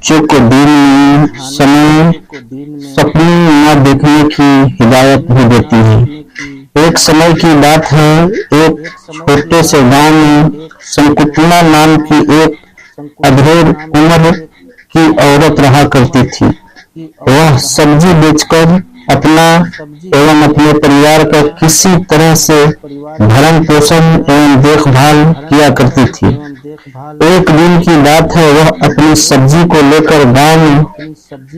बच्चों को दिन में समय सपने न देखने की हिदायत भी देती है। एक समय की बात है, एक छोटे से गांव में शकुंतला नाम की एक अधेड़ उम्र की औरत रहा करती थी। वह सब्जी बेचकर अपना एवं अपने परिवार का किसी तरह से भरण पोषण एवं देखभाल किया करती थी। एक दिन की बात है, वह अपनी सब्जी को लेकर गांव में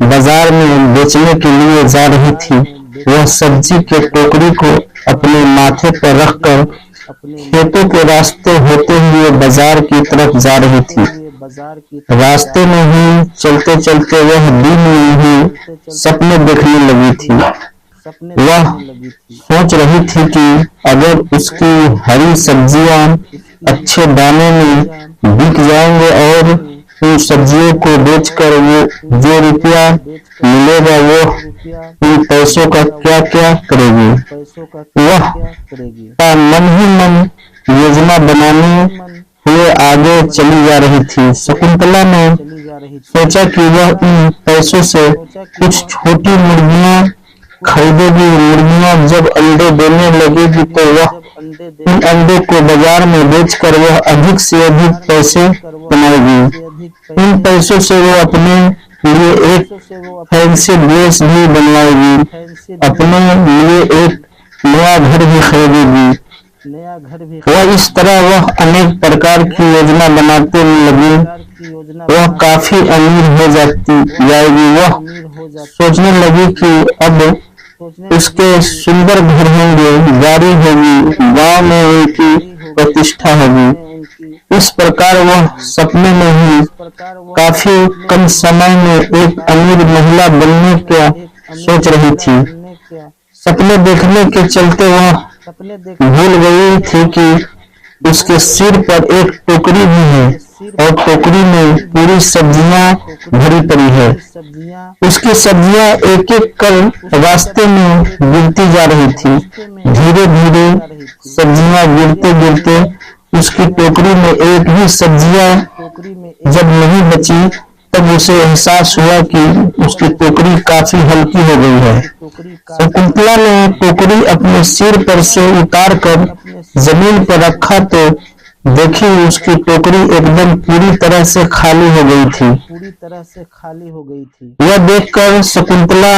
बाजार में बेचने के लिए जा रही थी। वह सब्जी के टोकरी को अपने माथे पर रखकर खेतों के रास्ते होते हुए बाजार की तरफ जा रही थी। रास्ते में ही चलते चलते वह दिन में ही सपने देखने लगी थी। वह सोच रही थी कि अगर उसकी हरी सब्जियां अच्छे दामों में बिक जाएंगे और उन सब्जियों को बेचकर वो जो रुपया मिलेगा वो उन पैसों का क्या क्या करेगी। वह मन ही मन योजना बनाने हुए आगे चली जा रही थी। शकुंतला ने सोचा कि वह इन पैसों से कुछ छोटी मुर्गियां खरीदेगी। मुर्गियां जब अंडे देने लगेगी तो वह इन अंडों को बाजार में बेचकर वह अधिक से अधिक पैसे कमाएगी। इन पैसों से वो अपने लिए एक फैंसी ड्रेस भी बनवाएगी, अपने लिए एक नया घर भी खरीदेगी। वह इस तरह वह अनेक प्रकार की योजना बनाते लगी। वह काफी अमीर हो जाएगी। वह सोचने लगी कि अब उसके सुंदर घर होंगे, गाड़ी होगी, गांव में उनकी प्रतिष्ठा होगी। इस प्रकार वह सपने में ही काफी कम समय में एक अमीर महिला बनने का सोच रही थी। सपने देखने के चलते वह भूल गई थी कि उसके सिर पर एक टोकरी भी है और टोकरी में पूरी सब्जियां भरी पड़ी है। उसकी सब्जियां एक एक कर रास्ते में गिरती जा रही थी। धीरे धीरे सब्जियां गिरते गिरते उसकी टोकरी में एक भी सब्जियां जब नहीं बची, तब उसे एहसास हुआ कि उसकी टोकरी काफी हल्की हो गई है। शकुंतला ने टोकरी अपने सिर पर से उतारकर जमीन पर रखा तो देखी उसकी टोकरी एकदम पूरी तरह से खाली हो गई थी। यह देखकर शकुंतला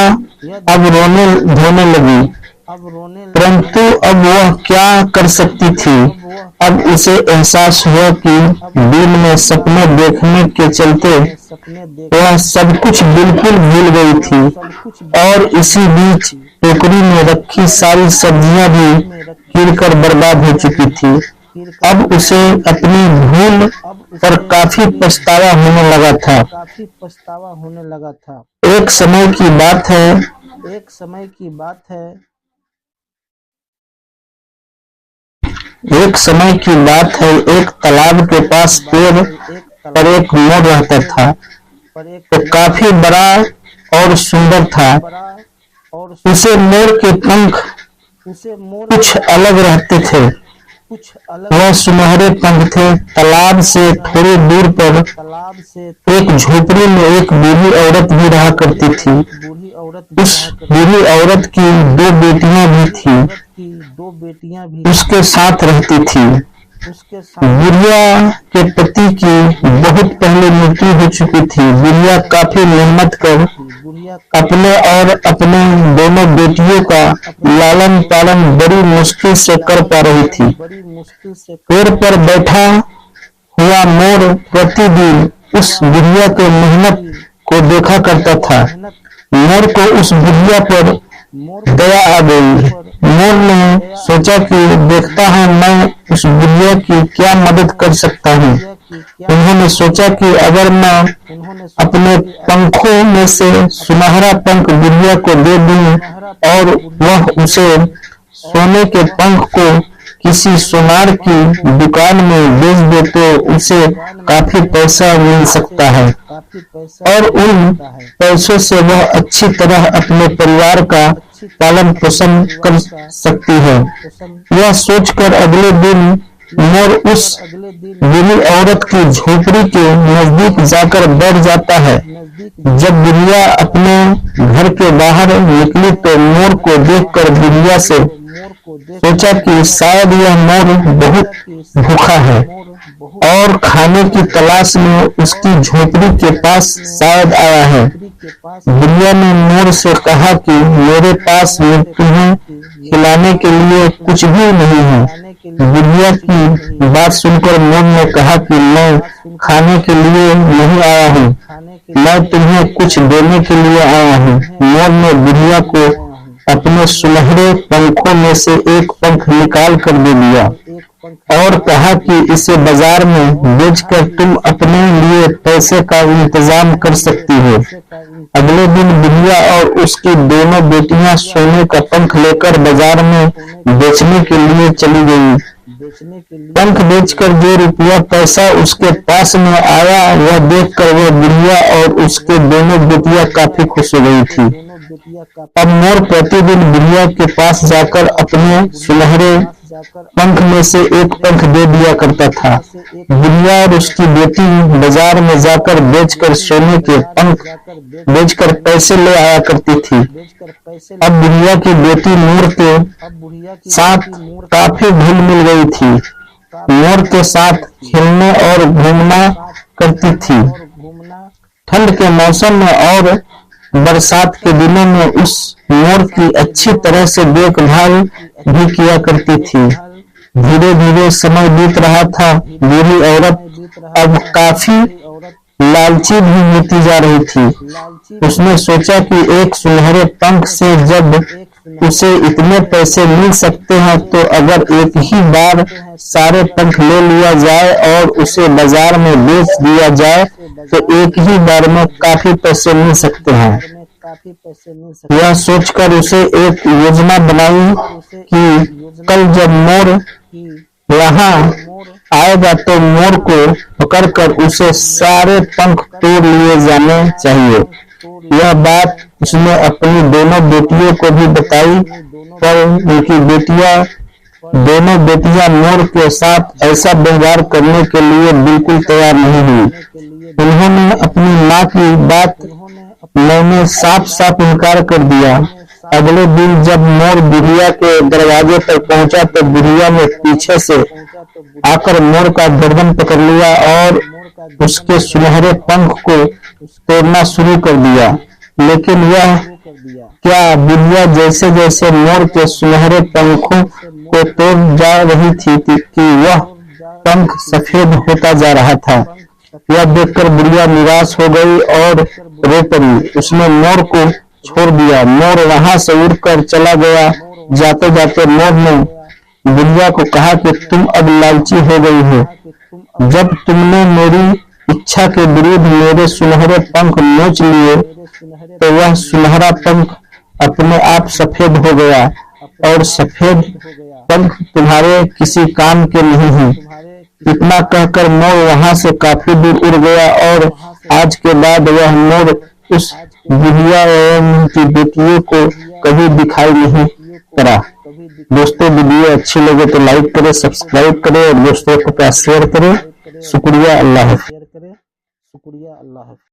अब रोने धोने लगी, परंतु अब वह क्या कर सकती थी। अब उसे एहसास हुआ कि दिन में सपने देखने के चलते वह सब कुछ बिल्कुल भूल गई थी और इसी बीच टोकरी में रखी सारी सब्जियां भी गिरकर बर्बाद हो चुकी थी। अब उसे अपनी भूल पर काफी पछतावा होने लगा था। एक समय की बात है, एक तालाब के पास पेड़ पर एक मोर रहता था। वो काफी बड़ा और सुंदर था। उसे मोर के पंख कुछ अलग रहते थे। वह सुनहरे पंख थे। तालाब से थोड़ी दूर पर एक झोपड़ी में एक बूढ़ी औरत भी रहा करती थी। उस बूढ़ी औरत की दो बेटियां भी थी, उसके साथ रहती थी। बुढ़िया के पति की बहुत पहले मृत्यु हो चुकी थी। बुढ़िया काफी मेहनत कर अपने और अपने दोनों बेटियों का लालन पालन बड़ी मुश्किल से कर पा रही थी। पेड़ पर बैठा हुआ मोर प्रतिदिन उस बुढ़िया के मेहनत को देखा करता था। मोर को उस बुढ़िया पर दया आ गई। मोर ने सोचा कि देखता है मैं उस बुढ़िया की क्या मदद कर सकता हूँ। उन्होंने सोचा कि अगर मैं अपने पंखों में से सुनहरा पंख बुढ़िया को दे दूं और वह उसे सोने के पंख को किसी सोनार की दुकान में बेच दे तो उसे काफी पैसा मिल सकता है और उन पैसों से वह अच्छी तरह अपने परिवार का पालन पोषण कर सकती है। यह सोचकर अगले दिन मोर उस बुरी औरत की झोपड़ी के नजदीक जाकर बैठ जाता है। जब बुढ़िया अपने घर के बाहर निकली तो मोर को देखकर बुढ़िया से सोचा कि शायद यह मोर बहुत भूखा है और खाने की तलाश में उसकी झोपड़ी के पास शायद आया है। बुढ़िया ने मोर से कहा कि मेरे पास तुम्हें खिलाने के लिए कुछ भी नहीं है। बुढ़िया की बात सुनकर मोर ने कहा कि मैं खाने के लिए नहीं आया हूँ, मैं तुम्हें कुछ देने के लिए आया हूँ। मोर ने बुढ़िया को अपने सुनहरे पंखों में से एक पंख निकाल कर दे दिया और कहा कि इसे बाजार में बेचकर तुम अपने लिए पैसे का इंतजाम कर सकती हो। अगले दिन बुढ़िया और उसकी दोनों बेटियां सोने का पंख लेकर बाजार में बेचने के लिए चली गईं। पंख बेचकर जो रुपया पैसा उसके पास में आया वह देखकर वह बुढ़िया और उसके दोनों बेटियां काफी खुश हो गई थी। अब मोर प्रतिदिन बुढ़िया के पास जाकर अपने सुनहरे पंख में से एक पंख दे दिया करता था। बुढ़िया और उसकी बेटी बाजार में जाकर बेचकर सोने के पंख बेचकर पैसे ले आया करती थी। अब बुढ़िया की बेटी मोर के साथ काफी घुल मिल गई थी। मोर के साथ खेलने और घूमना करती थी। ठंड के मौसम में और बरसात के दिनों में उस मोर की अच्छी तरह से देखभाल भी किया करती थी। धीरे धीरे समय बीत रहा था। बूढ़ी औरत अब काफी लालची भी होती जा रही थी। उसने सोचा कि एक सुनहरे पंख से जब उसे इतने पैसे मिल सकते हैं तो अगर एक ही बार सारे पंख ले लिया जाए और उसे बाजार में बेच दिया जाए तो एक ही बार में काफी पैसे मिल सकते हैं। यह सोचकर उसे एक योजना बनाई कि कल जब मोर यहाँ आएगा तो मोर को पकड़कर उसे सारे पंख तोड़ लिए जाने चाहिए। यह बात उसने अपनी दोनों बेटियों को भी बताई, पर उनकी दोनों बेटियां मोर के साथ ऐसा व्यवहार करने के लिए बिल्कुल तैयार नहीं हुई। उन्होंने अपनी माँ की बात मैंने साफ साफ इनकार कर दिया। अगले दिन जब मोर बुढ़िया के दरवाजे पर पहुंचा तो बुढ़िया ने पीछे से आकर मोर का गर्दन पकड़ लिया और उसके सुनहरे पंख को तोड़ना शुरू कर दिया। लेकिन यह क्या, बुढ़िया जैसे जैसे मोर के सुनहरे पंखों को तोड़ जा रही थी कि वह पंख सफेद होता जा रहा था। यह देखकर बुढ़िया निराश हो गई और रो पड़ी। उसने मोर को छोड़ दिया। मोर वहां से उड़कर चला गया। जाते जाते मोर ने बुढ़िया को कहा कि तुम अब लालची हो गई हो। जब तुमने मेरी इच्छा के विरुद्ध मेरे सुनहरे पंख नोच लिए तो वह सुनहरा पंख अपने आप सफेद हो गया और सफेद पंख तुम्हारे किसी काम के नहीं हैं। इतना कहकर मोर वहां से काफी दूर उड़ गया और आज के बाद वह मोर उस बुढ़िया एवं उनकी बेटियों को कभी दिखाई नहीं पड़ा। दोस्तों, वीडियो अच्छी लगे तो लाइक करें, सब्सक्राइब करें और दोस्तों को शेयर करें। शुक्रिया, अल्लाह हाफ़िज़।